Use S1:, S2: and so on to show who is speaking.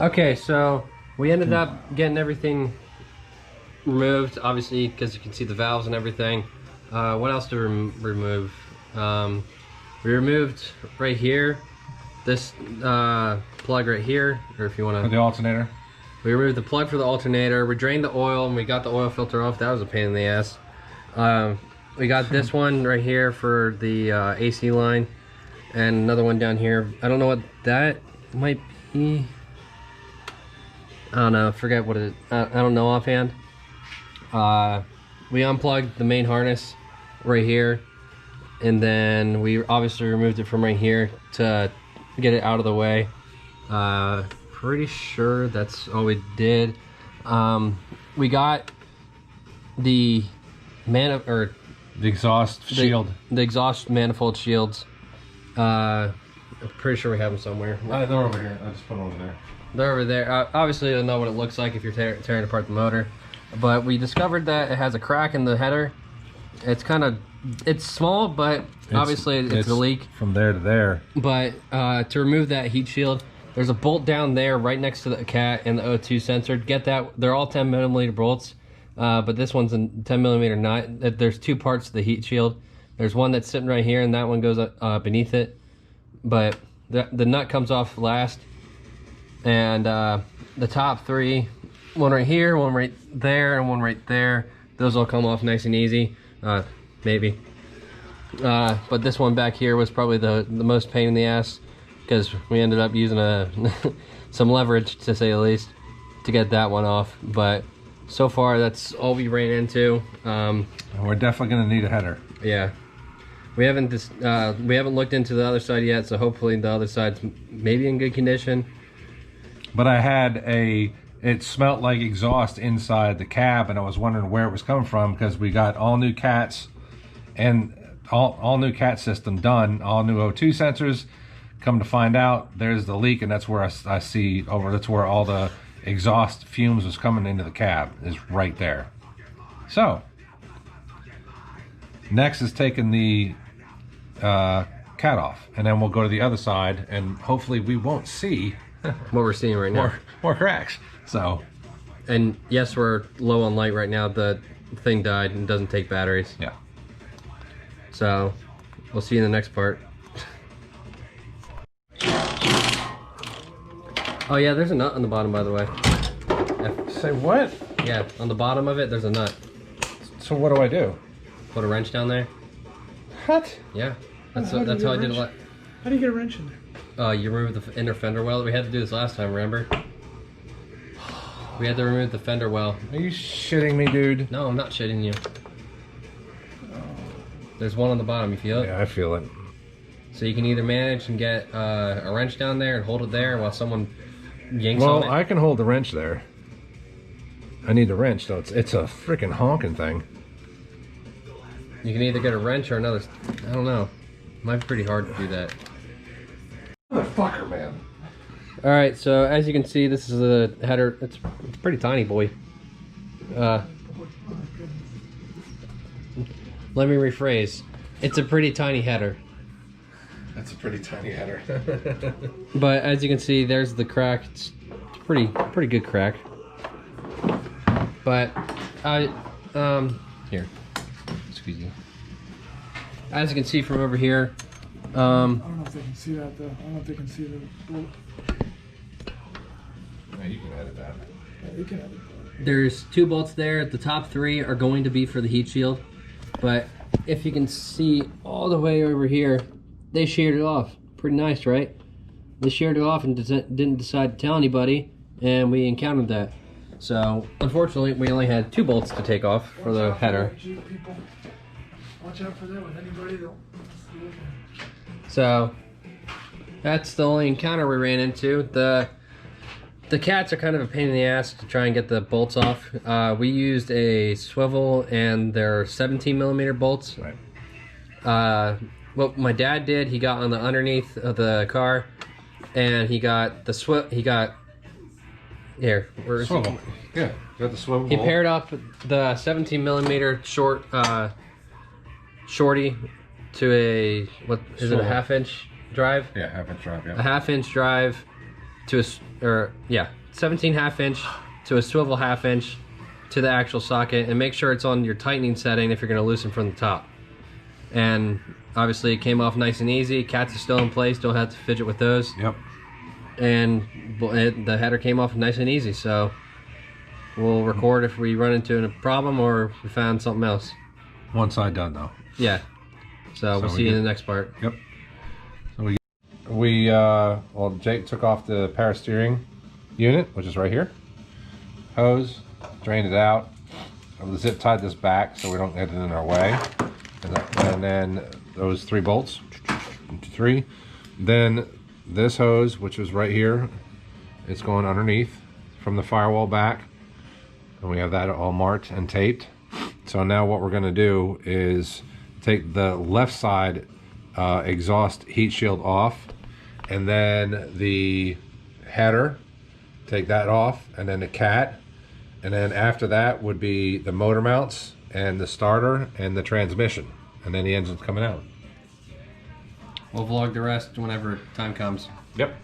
S1: Okay, so we ended up getting everything removed, obviously, because you can see the valves and everything. What else to remove? We removed right here, this plug right here, or if you want to...
S2: For the alternator?
S1: We removed the plug for the alternator, we drained the oil, and we got the oil filter off. That was a pain in the ass. We got this one right here for the AC line, and another one down here. I don't know what that might be. I don't know, forget what it is. I don't know offhand. We unplugged the main harness right here, and then we obviously removed it from right here to get it out of the way. Pretty sure that's all we did. We got the the
S2: exhaust shield.
S1: The exhaust manifold shields. I'm pretty sure we have them somewhere.
S2: They're over here. I just put them over there.
S1: They're over there. Obviously, you'll know what it looks like if you're tearing apart the motor. But we discovered that it has a crack in the header. It's small, but obviously it's a leak.
S2: From there to there.
S1: But to remove that heat shield, there's a bolt down there right next to the cat and the O2 sensor. Get that? They're all 10mm bolts, but this one's a 10mm nut. There's two parts to the heat shield. There's one that's sitting right here, and that one goes beneath it. But the nut comes off last. And the top three, one right here, one right there, and one right there, those all come off nice and easy, maybe. But this one back here was probably the most pain in the ass, because we ended up using some leverage, to say the least, to get that one off. But so far, that's all we ran into.
S2: We're definitely going to need a header.
S1: Yeah. We haven't looked into the other side yet, so hopefully the other side's maybe in good condition.
S2: But I had it smelled like exhaust inside the cab, and I was wondering where it was coming from, because we got all new cats and all new cat system done, all new O2 sensors. Come to find out, there's the leak, and that's where I see over. That's where all the exhaust fumes was coming into the cab, is right there. So next is taking the cat off, and then we'll go to the other side, and hopefully we won't see
S1: what we're seeing right now.
S2: More cracks. So,
S1: and yes, we're low on light right now. The thing died and doesn't take batteries.
S2: Yeah.
S1: So we'll see you in the next part. Oh yeah, there's a nut on the bottom, by the way.
S2: Say what?
S1: Yeah, on the bottom of it, there's a nut.
S2: So what do I do?
S1: Put a wrench down there.
S2: What?
S1: Yeah, that's how I did it.
S3: How do you get a wrench in there?
S1: You remove the inner fender well. We had to do this last time, remember? We had to remove the fender well.
S2: Are you shitting me, dude?
S1: No, I'm not shitting you. There's one on the bottom, you feel it?
S2: Yeah, I feel it.
S1: So you can either manage and get a wrench down there and hold it there while someone yanks on it.
S2: Well, I can hold the wrench there. I need the wrench, though. It's a freaking honking thing.
S1: You can either get a wrench or another... I don't know. Might be pretty hard to do that.
S2: Motherfucker, man.
S1: Alright, so as you can see, this is a header. It's pretty tiny, boy. Let me rephrase. It's a pretty tiny header.
S2: That's a pretty tiny header.
S1: But as you can see, there's the crack. It's pretty good crack. But here. Excuse me. As you can see from over here,
S3: I don't know if they can see that though. I don't know if they can see the bolt.
S2: Yeah, you can edit that.
S3: Yeah, you can edit that.
S1: There's two bolts there. The top three are going to be for the heat shield. But if you can see all the way over here, they sheared it off. Pretty nice, right? They sheared it off and didn't decide to tell anybody, and we encountered that. So unfortunately, we only had two bolts to take off for the header.
S3: Watch out for that with anybody though.
S1: So that's the only encounter we ran into. The cats are kind of a pain in the ass to try and get the bolts off. We used a swivel and they're 17mm bolts.
S2: Right.
S1: What my dad did, he got on the underneath of the car, and he got the here. Where is
S2: Swivel.
S1: he?
S2: Yeah, got the swivel.
S1: He paired up the 17mm shorty to a it a 1/2 inch drive?
S2: Yeah, 1/2 inch drive. Yeah.
S1: A 1/2 inch drive to a 17 half-inch to a swivel half-inch to the actual socket, and make sure it's on your tightening setting if you're going to loosen from the top. And obviously it came off nice and easy. Cats are still in place, don't have to fidget with those.
S2: Yep.
S1: And the header came off nice and easy, so we'll record if we run into a problem or if we found something else.
S2: One side done though.
S1: Yeah. So we'll see you in the next part.
S2: Yep. So well, Jake took off the power steering unit, which is right here. Hose, drained it out. Zip tied this back so we don't get it in our way. And then those 3 bolts, 3. Then this hose, which was right here, it's going underneath from the firewall back. And we have that all marked and taped. So now what we're gonna do is take the left side exhaust heat shield off, and then the header, take that off, and then the cat, and then after that would be the motor mounts and the starter and the transmission, and then the engine's coming out.
S1: We'll vlog the rest whenever time comes.
S2: Yep.